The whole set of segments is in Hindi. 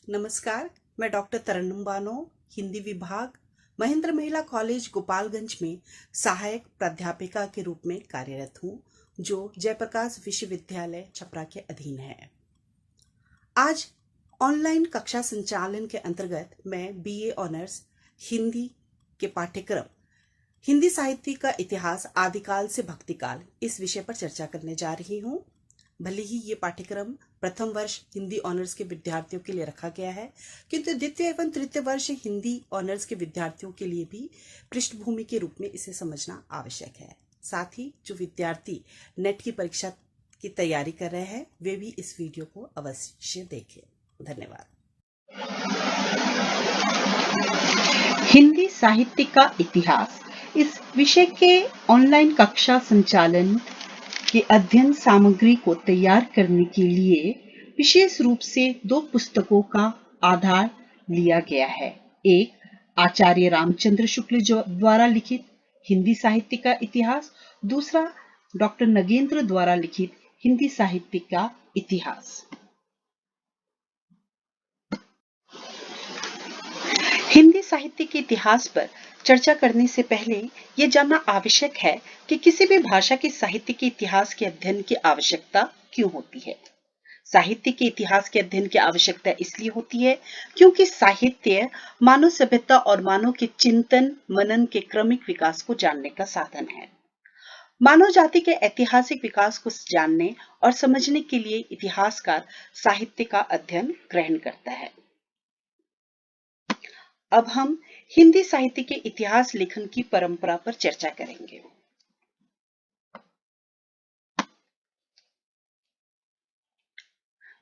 नमस्कार, मैं डॉक्टर तरन्नुम बानो, हिंदी विभाग, महेंद्र महिला कॉलेज गोपालगंज में सहायक प्राध्यापिका के रूप में कार्यरत हूँ, जो जयप्रकाश विश्वविद्यालय छपरा के अधीन है। आज ऑनलाइन कक्षा संचालन के अंतर्गत मैं बीए ऑनर्स हिंदी के पाठ्यक्रम हिंदी साहित्य का इतिहास आदिकाल से भक्तिकाल इस विषय पर चर्चा करने जा रही हूँ। भले ही ये पाठ्यक्रम प्रथम वर्ष हिंदी ऑनर्स के विद्यार्थियों के लिए रखा गया है, किंतु द्वितीय एवं तृतीय वर्ष हिंदी ऑनर्स के विद्यार्थियों के लिए भी पृष्ठभूमि के रूप में इसे समझना आवश्यक है। साथ ही जो विद्यार्थी नेट की परीक्षा की तैयारी कर रहे हैं, वे भी इस वीडियो को अवश्य देखें। धन्यवाद। हिंदी साहित्य का इतिहास इस विषय के ऑनलाइन कक्षा संचालन की अध्ययन सामग्री को तैयार करने के लिए विशेष रूप से दो पुस्तकों का आधार लिया गया है। एक आचार्य रामचंद्र शुक्ल द्वारा लिखित हिंदी साहित्य का इतिहास, दूसरा डॉक्टर नगेंद्र द्वारा लिखित हिंदी साहित्य का इतिहास। हिंदी साहित्य के इतिहास पर चर्चा करने से पहले यह जानना आवश्यक है कि किसी भी भाषा के साहित्य के इतिहास के अध्ययन की आवश्यकता क्यों होती है। साहित्य के इतिहास के अध्ययन की आवश्यकता इसलिए होती है क्योंकि साहित्य मानव सभ्यता और मानव के चिंतन मनन के क्रमिक विकास को जानने का साधन है। मानव जाति के ऐतिहासिक विकास को जानने और समझने के लिए इतिहासकार साहित्य का अध्ययन ग्रहण करता है। अब हम हिंदी साहित्य के इतिहास लेखन की परंपरा पर चर्चा करेंगे।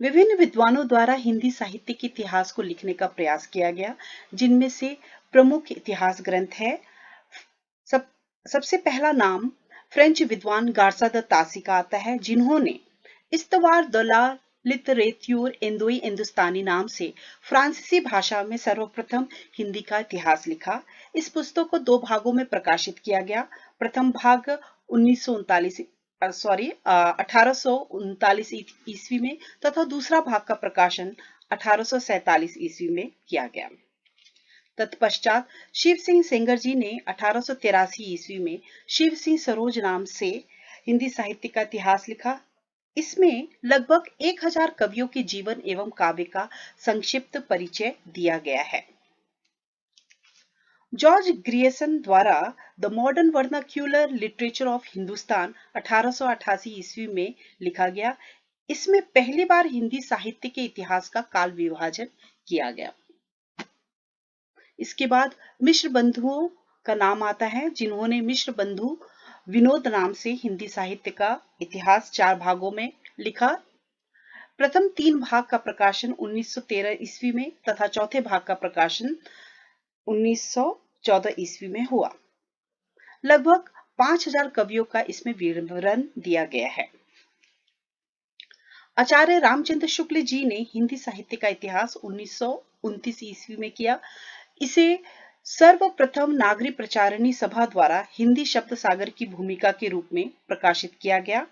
विभिन्न विद्वानों द्वारा हिंदी साहित्य के इतिहास को लिखने का प्रयास किया गया, जिनमें से प्रमुख इतिहास ग्रंथ है। सबसे पहला नाम फ्रेंच विद्वान गार्सा द तासी का आता है, जिन्होंने इस्तवार द ला लिटरेच्यूर इंदोई हिंदुस्तानी नाम से फ्रांसीसी भाषा में सर्वप्रथम हिंदी का इतिहास लिखा। इस पुस्तक को दो भागों में प्रकाशित किया गया। प्रथम भाग 1839 ईस्वी में तथा दूसरा भाग का प्रकाशन 1847 ईस्वी में किया गया। तत्पश्चात शिव सिंह सेंगर जी ने 1883 ईस्वी में शिव सिंह सरोज नाम से हिंदी साहित्य का इतिहास लिखा। इसमें लगभग 1000 कवियों के जीवन एवं काव्य का संक्षिप्त परिचय दिया गया है। जॉर्ज ग्रियर्सन द्वारा the modern vernacular literature of Hindustan 1888 ईस्वी में लिखा गया। इसमें पहली बार हिंदी साहित्य के इतिहास का काल विभाजन किया गया। इसके बाद मिश्र बंधुओं का नाम आता है, जिन्होंने मिश्र बंधु विनोद नाम से हिंदी साहित्य का इतिहास 4 भागों में लिखा। प्रथम 3 भाग का प्रकाशन 1913 ईस्वी में तथा चौथे भाग का प्रकाशन 1914 ईस्वी में हुआ। लगभग 5000 कवियों का इसमें विवरण दिया गया है। आचार्य रामचंद्र शुक्ल जी ने हिंदी साहित्य का इतिहास 1929 ईस्वी में किया। इसे सर्वप्रथम नागरी प्रचारणी सभा द्वारा हिंदी शब्द सागर की भूमिका के रूप में प्रकाशित किया गया।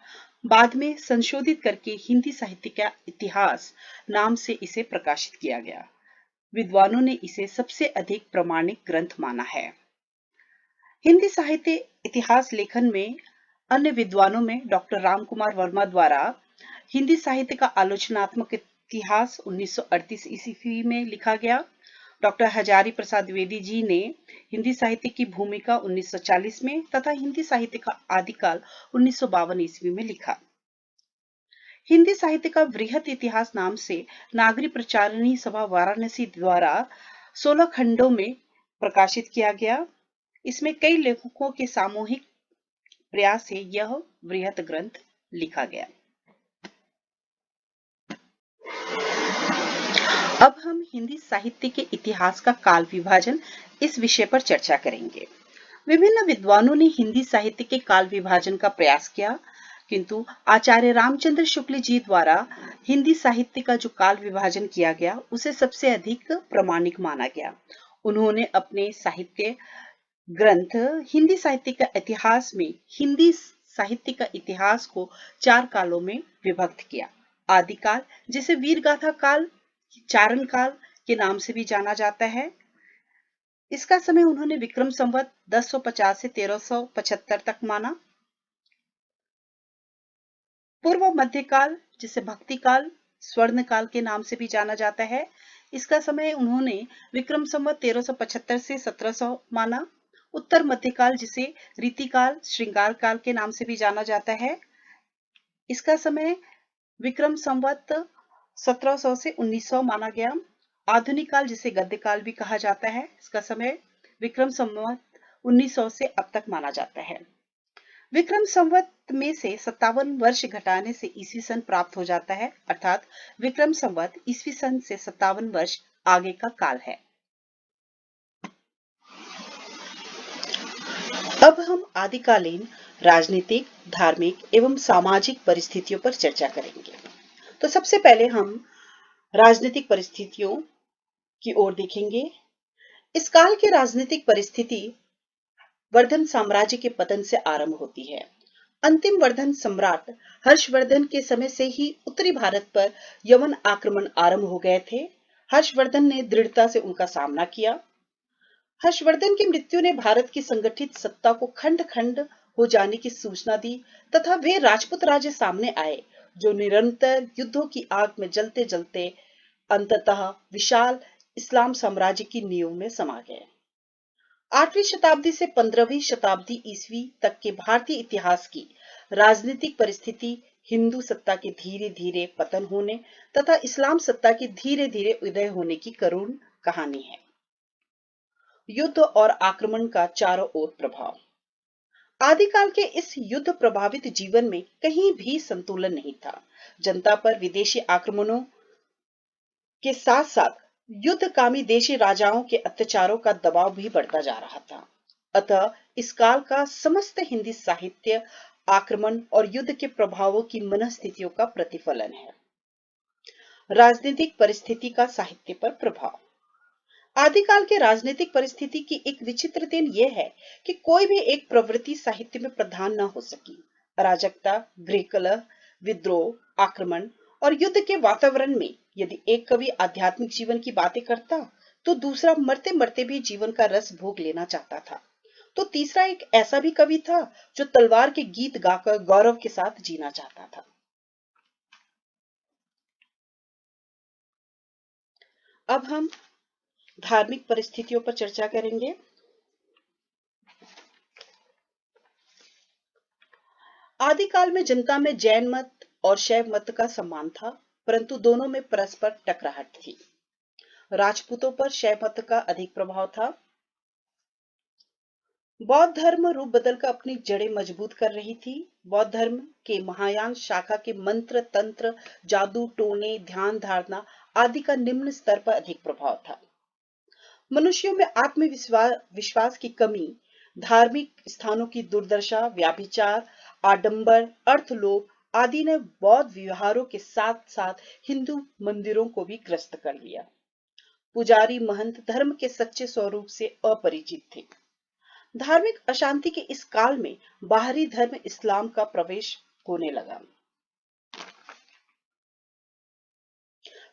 बाद में संशोधित करके हिंदी साहित्य का इतिहास नाम से इसे प्रकाशित किया गया। विद्वानों ने इसे सबसे अधिक प्रमाणिक ग्रंथ माना है। हिंदी साहित्य इतिहास लेखन में अन्य विद्वानों में डॉक्टर रामकुमार वर्मा द्वारा हिंदी साहित्य का आलोचनात्मक इतिहास 1938 ईस्वी में लिखा गया। डॉक्टर हजारी प्रसाद द्विवेदी जी ने हिंदी साहित्य की भूमिका 1940 में तथा हिंदी साहित्य का आदिकाल 1952 ईस्वी में लिखा। हिंदी साहित्य का वृहत इतिहास नाम से नागरी प्रचारणी सभा वाराणसी द्वारा 16 खंडों में प्रकाशित किया गया। इसमें कई लेखकों के सामूहिक प्रयास से यह वृहत ग्रंथ लिखा गया। अब हम हिंदी साहित्य के इतिहास का काल विभाजन इस विषय पर चर्चा करेंगे। विभिन्न विद्वानों ने हिंदी साहित्य के काल विभाजन का प्रयास किया, किंतु आचार्य रामचंद्र शुक्ल जी द्वारा हिंदी साहित्य का जो काल विभाजन किया गया, उसे सबसे अधिक प्रमाणिक माना गया। उन्होंने अपने साहित्य ग्रंथ हिंदी साहित्य का इतिहास में हिंदी साहित्य का इतिहास को 4 कालों में विभक्त किया। आदिकाल, जिसे वीर गाथा काल चारण काल के नाम से भी जाना जाता है। इसका समय उन्होंने विक्रम संवत 1050 से 1375 तक माना। पूर्व मध्यकाल, जिसे भक्ति काल, स्वर्ण काल के नाम से भी जाना जाता है, इसका समय उन्होंने विक्रम संवत 1375 से 1700 माना। उत्तर मध्यकाल, जिसे रीतिकाल, श्रृंगार काल के नाम से भी जाना जाता है, इसका समय विक्रम संवत 1700 से 1900 माना गया। आधुनिक काल, जिसे गद्य काल भी कहा जाता है, इसका समय विक्रम संवत 1900 से अब तक माना जाता है। विक्रम संवत में से 57 वर्ष घटाने से ईसवी सन प्राप्त हो जाता है, अर्थात विक्रम संवत ईसवी सन से 57 वर्ष आगे का काल है। अब हम आदिकालीन राजनीतिक, धार्मिक एवं सामाजिक परिस्थितियों पर चर्चा करेंगे। तो सबसे पहले हम राजनीतिक परिस्थितियों की ओर देखेंगे। इस काल की राजनीतिक परिस्थिति वर्धन साम्राज्य के पतन से आरंभ होती है। अंतिम वर्धन सम्राट हर्षवर्धन के समय से ही उत्तरी भारत पर यवन आक्रमण आरंभ हो गए थे। हर्षवर्धन ने दृढ़ता से उनका सामना किया। हर्षवर्धन की मृत्यु ने भारत की संगठित सत्ता को खंड खंड हो जाने की सूचना दी तथा वे राजपूत राज्य सामने आए, जो निरंतर युद्धों की आग में जलते जलते अंततः विशाल इस्लाम साम्राज्य की नींव में समा गए। 8वीं शताब्दी से 15वीं शताब्दी ईस्वी तक के भारतीय इतिहास की राजनीतिक परिस्थिति हिंदू सत्ता के धीरे धीरे पतन होने तथा इस्लाम सत्ता के धीरे धीरे उदय होने की करुण कहानी है। युद्ध और आक्रमण का चारों ओर प्रभाव। आदिकाल के इस युद्ध प्रभावित जीवन में कहीं भी संतुलन नहीं था। जनता पर विदेशी आक्रमणों के साथ साथ युद्धकामी देशी राजाओं के अत्याचारों का दबाव भी बढ़ता जा रहा था। अतः इस काल का समस्त हिंदी साहित्य आक्रमण और युद्ध के प्रभावों की मनस्थितियों का प्रतिफलन है। राजनीतिक परिस्थिति का साहित्य पर प्रभाव। आदिकाल के राजनीतिक परिस्थिति की एक विचित्र दिन यह है कि कोई भी एक प्रवृत्ति साहित्य में प्रधान न हो सकी। अराजकता, गृह कलह, विद्रोह, आक्रमण और युद्ध के वातावरण में यदि एक कवि आध्यात्मिक जीवन की बातें करता तो दूसरा मरते मरते भी जीवन का रस भोग लेना चाहता था। तो तीसरा एक ऐसा भी कवि था जो तलवार के गीत गाकर गौरव के साथ जीना चाहता था। अब हम धार्मिक परिस्थितियों पर चर्चा करेंगे। आदिकाल में जनता में जैन मत और शैव मत का सम्मान था, परंतु दोनों में परस्पर टकराहट थी। राजपूतों पर शैव मत का अधिक प्रभाव था। बौद्ध धर्म रूप बदलकर अपनी जड़ें मजबूत कर रही थी। बौद्ध धर्म के महायान शाखा के मंत्र, तंत्र, जादू टोने, ध्यान धारणा आदि का निम्न स्तर पर अधिक प्रभाव था। मनुष्यों में आत्मविश्वास की कमी, धार्मिक स्थानों की दुर्दशा, व्याभिचार, आडंबर, अर्थलोभ आदि ने बौद्ध व्यवहारों के साथ साथ हिंदू मंदिरों को भी ग्रस्त कर लिया। पुजारी महंत धर्म के सच्चे स्वरूप से अपरिचित थे। धार्मिक अशांति के इस काल में बाहरी धर्म इस्लाम का प्रवेश होने लगा।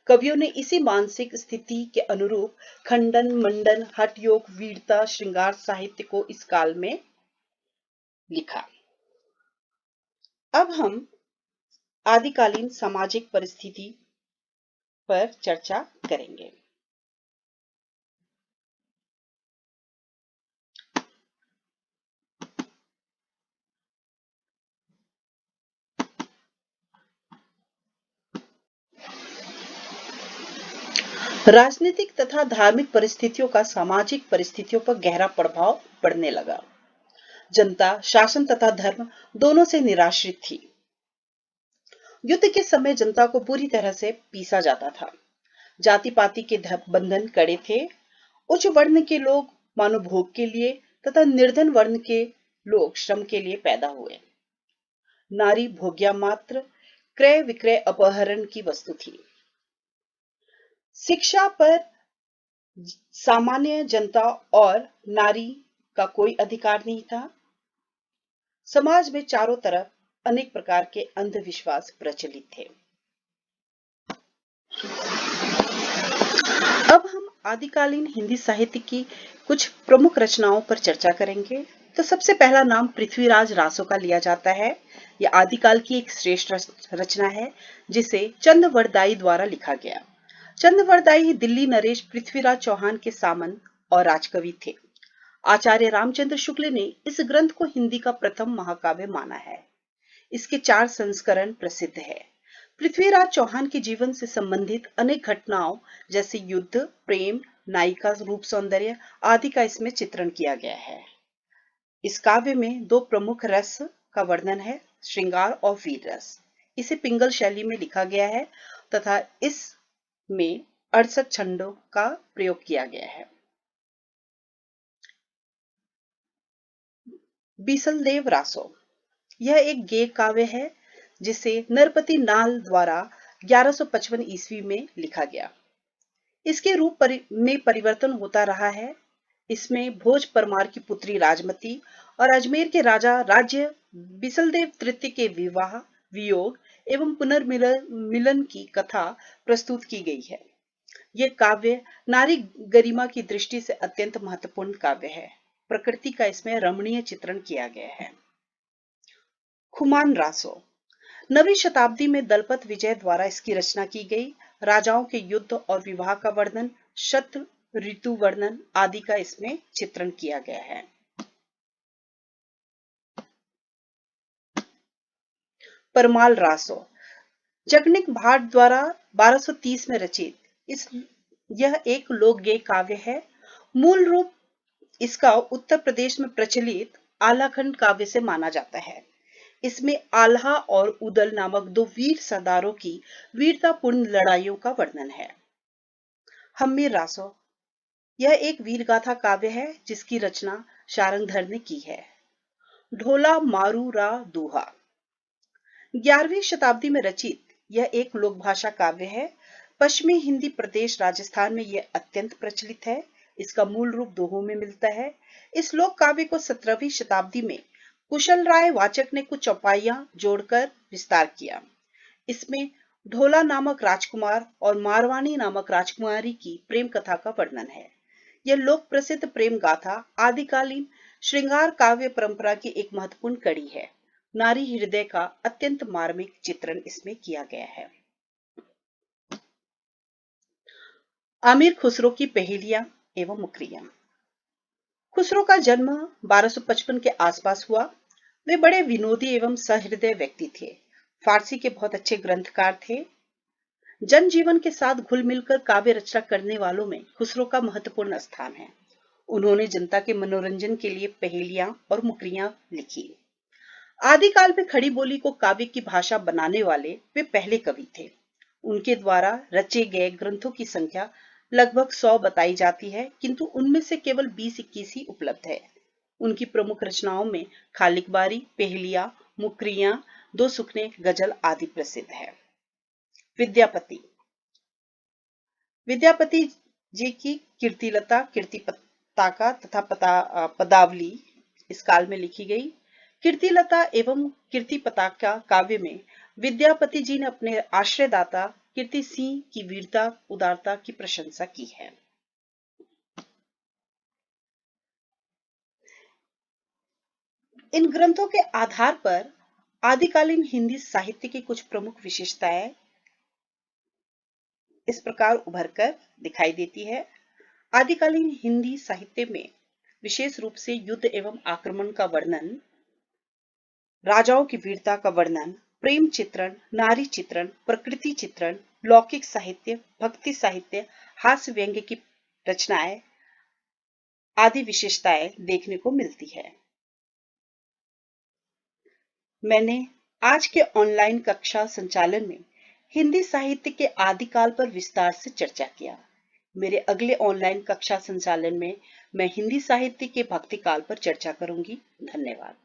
कवियों ने इसी मानसिक स्थिति के अनुरूप खंडन, मंडन, हठ योग, वीरता, श्रृंगार साहित्य को इस काल में लिखा। अब हम आदिकालीन सामाजिक परिस्थिति पर चर्चा करेंगे। राजनीतिक तथा धार्मिक परिस्थितियों का सामाजिक परिस्थितियों पर गहरा प्रभाव पड़ने लगा। जनता शासन तथा धर्म दोनों से निराश्रित थी। युद्ध के समय जनता को बुरी तरह से पीसा जाता था। जाति पाति के बंधन कड़े थे। उच्च वर्ण के लोग मानव भोग के लिए तथा निर्धन वर्ण के लोग श्रम के लिए पैदा हुए। नारी भोग्या मात्र, क्रय विक्रय अपहरण की वस्तु थी। शिक्षा पर सामान्य जनता और नारी का कोई अधिकार नहीं था। समाज में चारों तरफ अनेक प्रकार के अंधविश्वास प्रचलित थे। अब हम आदिकालीन हिंदी साहित्य की कुछ प्रमुख रचनाओं पर चर्चा करेंगे। तो सबसे पहला नाम पृथ्वीराज रासो का लिया जाता है। यह आदिकाल की एक श्रेष्ठ रचना है जिसे चंदवरदाई द्वारा लिखा गया। चंदवरदाई दिल्ली नरेश पृथ्वीराज चौहान के सामंत और राजकवि थे। आचार्य रामचंद्र शुक्ल ने इस ग्रंथ को हिंदी का प्रथम महाकाव्य माना है। इसके 4 संस्करण प्रसिद्ध है। पृथ्वीराज चौहान के जीवन से संबंधित अनेक घटनाओं जैसे युद्ध, प्रेम, नायिका रूप सौंदर्य आदि का इसमें चित्रण किया गया है। इस काव्य में 2 प्रमुख रस का वर्णन है, श्रृंगार और वीर रस। इसे पिंगल शैली में लिखा गया है तथा इसमें 68 छंदों का प्रयोग किया गया है। बीसलदेव रासो यह एक गेय काव्य है जिसे नरपति नाल द्वारा 1155 ईस्वी में लिखा गया। इसके रूप में परिवर्तन होता रहा है। इसमें भोज परमार की पुत्री राजमती और अजमेर के राजा राज्य बिसलदेव तृतीय के विवाह, वियोग एवं पुनर्मिलन की कथा प्रस्तुत की गई है। यह काव्य नारी गरिमा की दृष्टि से अत्यंत महत्वपूर्ण काव्य है। प्रकृति का इसमें रमणीय चित्रण किया गया है। खुमान रासो 9वीं शताब्दी में दलपत विजय द्वारा इसकी रचना की गई। राजाओं के युद्ध और विवाह का वर्णन, शत ऋतु वर्णन आदि का इसमें चित्रण किया गया है। परमाल रासो जगनिक भाट द्वारा 1230 में रचित यह एक लोक गेय काव्य है। मूल रूप इसका उत्तर प्रदेश में प्रचलित आलाखंड काव्य से माना जाता है। इसमें आल्हा और उदल नामक 2 वीर सरदारों की वीरतापूर्ण लड़ाइयों का वर्णन है। हम्मीर रासो यह एक वीरगाथा काव्य है जिसकी रचना शारंगधर ने की है। ढोला मारू रा दूहा 11वीं शताब्दी में रचित यह एक लोक भाषा काव्य है। पश्चिमी हिंदी प्रदेश राजस्थान में यह अत्यंत प्रचलित है। इसका मूल रूप दोहों में मिलता है। इस लोक काव्य को 17वीं शताब्दी में कुशल राय वाचक ने कुछ चौपाइयां जोड़कर विस्तार किया। इसमें ढोला नामक राजकुमार और मारवानी नामक राजकुमारी की प्रेम कथा का वर्णन है। यह लोक प्रसिद्ध प्रेम गाथा आदिकालीन श्रृंगार काव्य परंपरा की एक महत्वपूर्ण कड़ी है। नारी हृदय का अत्यंत मार्मिक चित्रण इसमें किया गया है। आमिर खुसरो की पहेलियां एवं मुकरियां। खुसरो का जन्म 1255 के आसपास हुआ। वे बड़े विनोदी एवं सहृदय व्यक्ति थे। फारसी के बहुत अच्छे ग्रंथकार थे। जनजीवन के साथ घुल मिलकर काव्य रचना करने वालों में खुसरो का महत्वपूर्ण स्थान है। उन्होंने जनता के मनोरंजन के लिए पहेलियां और मुकरियां लिखी। आदिकाल में खड़ी बोली को काव्य की भाषा बनाने वाले वे पहले कवि थे। उनके द्वारा रचे गए ग्रंथों की संख्या लगभग 100 बताई जाती है, किंतु उनमें से केवल 20-21 ही उपलब्ध है। उनकी प्रमुख रचनाओं में खालिकबारी, पहेलियां, मुकरियां, 2 सुखने, गजल आदि प्रसिद्ध है। विद्यापति जी की कीर्तिलता, कीर्तिपताका तथा पदावली इस काल में लिखी गई। कीर्तिलता एवं कीर्तिपताका काव्य में विद्यापति जी ने अपने आश्रयदाता कीर्ति सिंह की वीरता, उदारता की प्रशंसा की है। इन ग्रंथों के आधार पर आदिकालीन हिंदी साहित्य की कुछ प्रमुख विशेषताएं इस प्रकार उभरकर दिखाई देती है। आदिकालीन हिंदी साहित्य में विशेष रूप से युद्ध एवं आक्रमण का वर्णन, राजाओं की वीरता का वर्णन, प्रेम चित्रण, नारी चित्रण, प्रकृति चित्रण, लौकिक साहित्य, भक्ति साहित्य, हास्य व्यंग्य की रचनाएं आदि विशेषताएं देखने को मिलती है। मैंने आज के ऑनलाइन कक्षा संचालन में हिंदी साहित्य के आदिकाल पर विस्तार से चर्चा किया। मेरे अगले ऑनलाइन कक्षा संचालन में मैं हिंदी साहित्य के भक्ति काल पर चर्चा करूंगी। धन्यवाद।